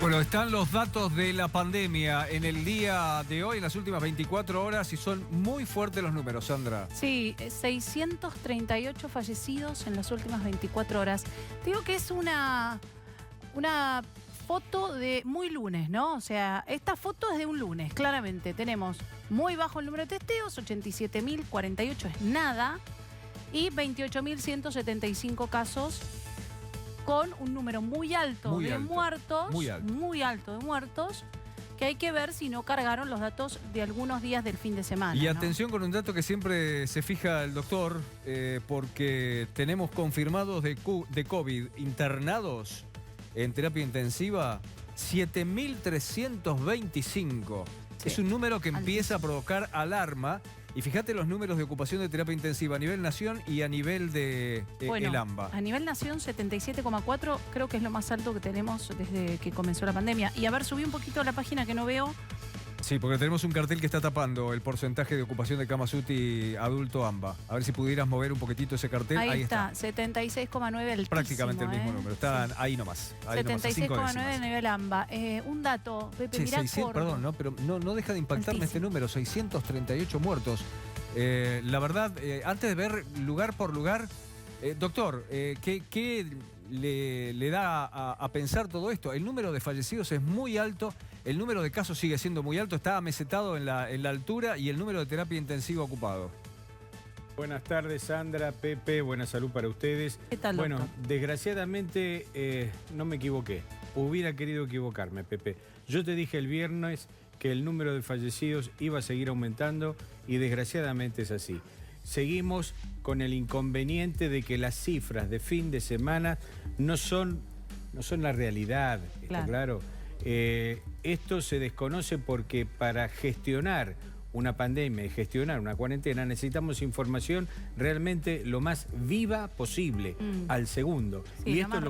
Bueno, están los datos de la pandemia en el día de hoy, en las últimas 24 horas, y son muy fuertes los números, Sandra. Sí, 638 fallecidos en las últimas 24 horas. Te digo que es una foto de muy lunes, ¿no? O sea, esta foto es de un lunes, claramente. Tenemos muy bajo el número de testeos, 87.048 es nada, y 28.175 casos, con un número muy alto de muertos, muy alto de muertos, que hay que ver si no cargaron los datos de algunos días del fin de semana. Y atención con un dato que siempre se fija el doctor, porque tenemos confirmados de COVID internados en terapia intensiva 7.325. Sí. Es un número que empieza a provocar alarma. Y fíjate los números de ocupación de terapia intensiva a nivel nación y a nivel de el AMBA. A nivel nación 77,4 creo que es lo más alto que tenemos desde que comenzó la pandemia. Y a ver, subí un poquito la página que no veo. Sí, porque tenemos un cartel que está tapando el porcentaje de ocupación de camas UTI adulto AMBA. A ver si pudieras mover un poquitito ese cartel. Ahí está, 76,9 altísimo. Prácticamente el mismo número, están ahí nomás. 76,9 a nivel AMBA. Un dato, Pepe, sí, mirá 600, perdón, ¿no? Pero no deja de impactarme este número, 638 muertos. La verdad, antes de ver lugar por lugar, doctor, ¿qué le da a pensar todo esto? El número de fallecidos es muy alto, el número de casos sigue siendo muy alto, está amesetado en la altura, y el número de terapia intensiva ocupado. Buenas tardes, Sandra, Pepe, buena salud para ustedes. ¿Qué tal, bueno, doctor? desgraciadamente no me equivoqué. Hubiera querido equivocarme, Pepe. Yo te dije el viernes que el número de fallecidos iba a seguir aumentando y desgraciadamente es así. Seguimos con el inconveniente de que las cifras de fin de semana no son la realidad, ¿está claro? Esto se desconoce porque para gestionar una pandemia y gestionar una cuarentena necesitamos información realmente lo más viva posible, al segundo. Sí, y esto es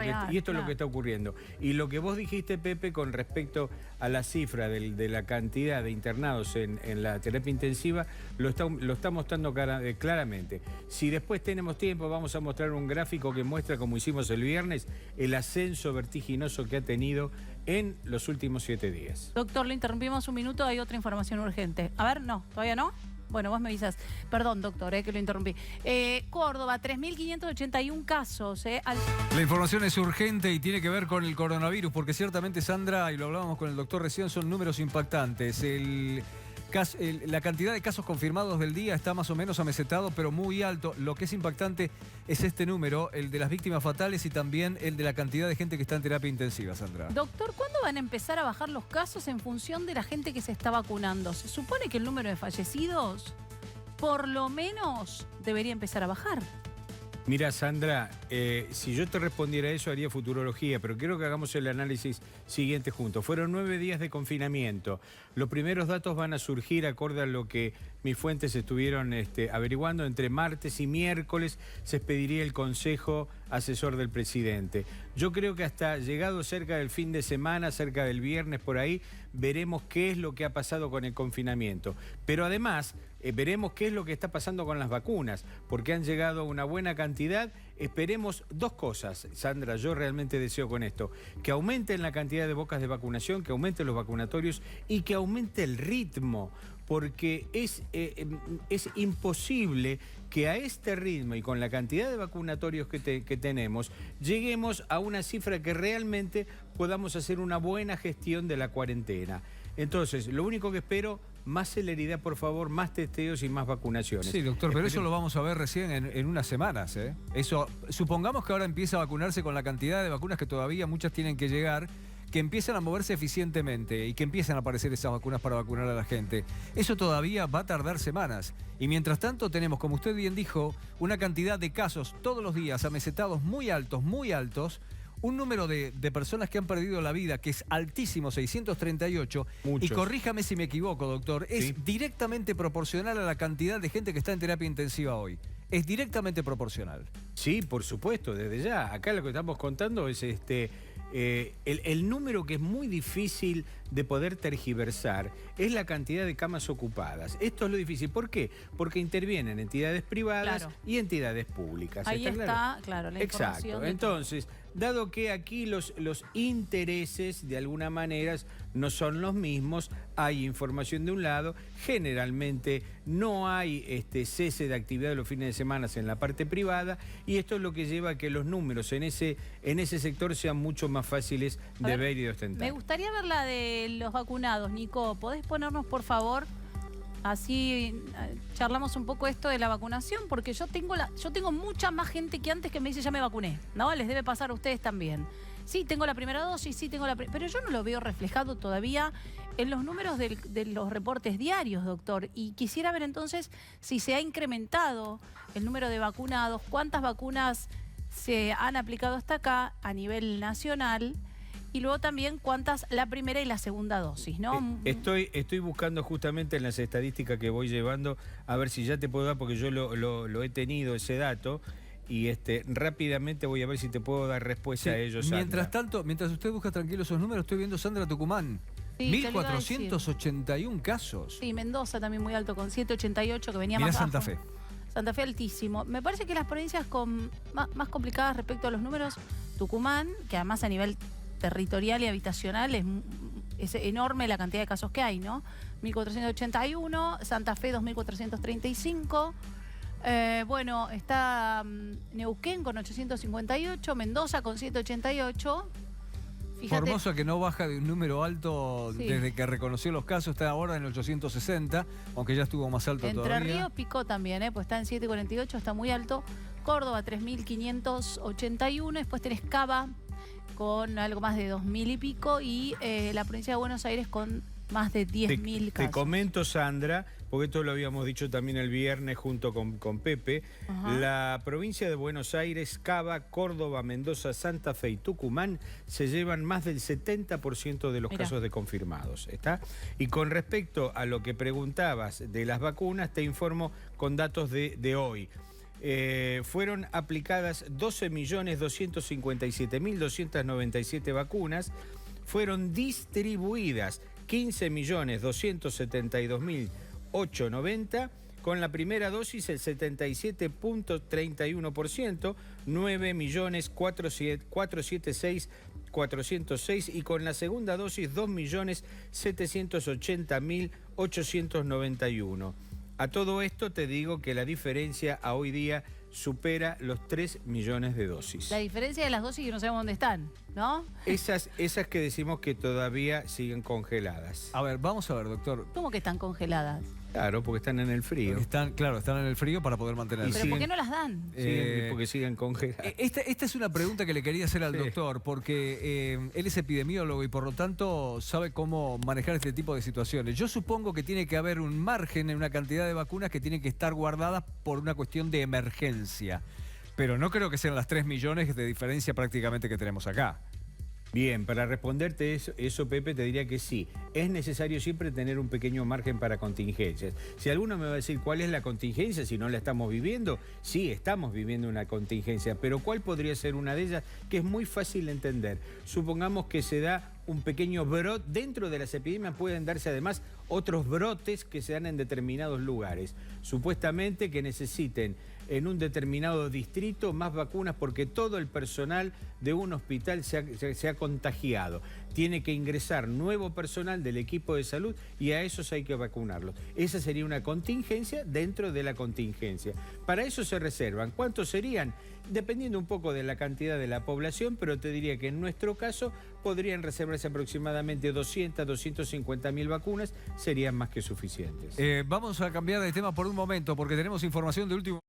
lo que está ocurriendo. Y lo que vos dijiste, Pepe, con respecto a la cifra de la cantidad de internados en la terapia intensiva, lo está mostrando claramente. Si después tenemos tiempo, vamos a mostrar un gráfico que muestra, como hicimos el viernes, el ascenso vertiginoso que ha tenido en los últimos 7 días. Doctor, le interrumpimos un minuto, hay otra información urgente. A ver, no, ¿todavía no? Bueno, vos me avisas. Perdón, doctor, que lo interrumpí. Córdoba, 3.581 casos. La información es urgente y tiene que ver con el coronavirus, porque ciertamente, Sandra, y lo hablábamos con el doctor recién, son números impactantes. La cantidad de casos confirmados del día está más o menos amesetado, pero muy alto. Lo que es impactante es este número, el de las víctimas fatales, y también el de la cantidad de gente que está en terapia intensiva, Sandra. Doctor, ¿cuándo van a empezar a bajar los casos en función de la gente que se está vacunando? Se supone que el número de fallecidos, por lo menos, debería empezar a bajar. Mira, Sandra, si yo te respondiera eso haría futurología, pero quiero que hagamos el análisis siguiente juntos. Fueron 9 días de confinamiento. Los primeros datos van a surgir acorde a lo que mis fuentes estuvieron averiguando. Entre martes y miércoles se expediría el consejo asesor del presidente. Yo creo que hasta llegado cerca del fin de semana, cerca del viernes por ahí, veremos qué es lo que ha pasado con el confinamiento. Pero además veremos qué es lo que está pasando con las vacunas, porque han llegado una buena cantidad. Esperemos dos cosas, Sandra, yo realmente deseo con esto: que aumente la cantidad de bocas de vacunación, que aumenten los vacunatorios y que aumente el ritmo, porque es imposible que a este ritmo y con la cantidad de vacunatorios que tenemos, lleguemos a una cifra que realmente podamos hacer una buena gestión de la cuarentena. Entonces, lo único que espero, más celeridad, por favor, más testeos y más vacunaciones. Sí, doctor, pero eso lo vamos a ver recién en unas semanas, ¿eh? Eso, supongamos que ahora empieza a vacunarse con la cantidad de vacunas que todavía muchas tienen que llegar, que empiezan a moverse eficientemente y que empiezan a aparecer esas vacunas para vacunar a la gente. Eso todavía va a tardar semanas. Y mientras tanto tenemos, como usted bien dijo, una cantidad de casos todos los días amesetados muy altos, un número de personas que han perdido la vida que es altísimo, 638. Muchos. Y corríjame si me equivoco, doctor, es directamente proporcional a la cantidad de gente que está en terapia intensiva hoy. Es directamente proporcional. Sí, por supuesto, desde ya. Acá lo que estamos contando es el número que es muy difícil de poder tergiversar, es la cantidad de camas ocupadas. Esto es lo difícil. ¿Por qué? Porque intervienen entidades privadas y entidades públicas. Ahí está, claro, la información. Exacto. Entonces, dado que aquí los intereses de alguna manera no son los mismos, hay información de un lado, generalmente no hay cese de actividad de los fines de semana en la parte privada, y esto es lo que lleva a que los números en ese sector sean mucho más fáciles de ver y de ostentar. Me gustaría ver la de los vacunados, Nico. ¿Podés ponernos, por favor? Así charlamos un poco esto de la vacunación, porque yo tengo mucha más gente que antes que me dice ya me vacuné, ¿no? Les debe pasar a ustedes también. Sí, tengo la primera dosis, sí, pero yo no lo veo reflejado todavía en los números de los reportes diarios, doctor. Y quisiera ver entonces si se ha incrementado el número de vacunados, cuántas vacunas se han aplicado hasta acá a nivel nacional. Y luego también cuántas la primera y la segunda dosis, ¿no? Estoy buscando justamente en las estadísticas que voy llevando, a ver si ya te puedo dar, porque yo lo he tenido ese dato, y rápidamente voy a ver si te puedo dar respuesta a ellos, Sandra. Mientras tanto, mientras usted busca tranquilo esos números, estoy viendo Sandra Tucumán. Sí, 1.481 casos. Sí, Mendoza también muy alto, con 788, que venía Mirá más Santa bajo. Fe. Santa Fe altísimo. Me parece que las provincias más complicadas respecto a los números, Tucumán, que además a nivel territorial y habitacional es enorme la cantidad de casos que hay, ¿no? 1.481, Santa Fe 2.435, bueno, está Neuquén con 858, Mendoza con 788. Fíjate. Formosa, que no baja de un número alto desde que reconoció los casos, está ahora en 860, aunque ya estuvo más alto todavía. Entre Ríos picó también, pues está en 748, está muy alto. Córdoba 3.581, después tenés Cava con algo más de 2.000 y pico, y la provincia de Buenos Aires con más de 10.000 casos. Te comento, Sandra, porque esto lo habíamos dicho también el viernes junto con Pepe. Ajá. La provincia de Buenos Aires, Cava, Córdoba, Mendoza, Santa Fe y Tucumán se llevan más del 70% de los casos de confirmados, ¿está? Y con respecto a lo que preguntabas de las vacunas, te informo con datos de hoy. Fueron aplicadas 12.257.297 vacunas, fueron distribuidas 15.272.890, con la primera dosis el 77.31%, 9.476.406, y con la segunda dosis 2.780.891. A todo esto te digo que la diferencia a hoy día supera los 3 millones de dosis. La diferencia de las dosis que no sabemos dónde están, ¿no? Esas que decimos que todavía siguen congeladas. A ver, vamos a ver, doctor. ¿Cómo que están congeladas? Claro, porque están en el frío. Están en el frío para poder mantenerse. ¿Pero por qué no las dan? Porque siguen congeladas. Esta es una pregunta que le quería hacer al doctor, porque él es epidemiólogo y por lo tanto sabe cómo manejar este tipo de situaciones. Yo supongo que tiene que haber un margen en una cantidad de vacunas que tienen que estar guardadas por una cuestión de emergencia. Pero no creo que sean las 3 millones de diferencia prácticamente que tenemos acá. Bien, para responderte eso, Pepe, te diría que sí. Es necesario siempre tener un pequeño margen para contingencias. Si alguno me va a decir cuál es la contingencia, si no la estamos viviendo, sí, estamos viviendo una contingencia, pero ¿cuál podría ser una de ellas? Que es muy fácil de entender. Supongamos que se da un pequeño brote. Dentro de las epidemias pueden darse además otros brotes que se dan en determinados lugares. Supuestamente que necesiten en un determinado distrito más vacunas porque todo el personal de un hospital se ha contagiado. Tiene que ingresar nuevo personal del equipo de salud y a esos hay que vacunarlos. Esa sería una contingencia dentro de la contingencia. Para eso se reservan. ¿Cuántos serían? Dependiendo un poco de la cantidad de la población, pero te diría que en nuestro caso podrían reservarse aproximadamente 200, 250.000 vacunas, serían más que suficientes. Vamos a cambiar de tema por un momento porque tenemos información de último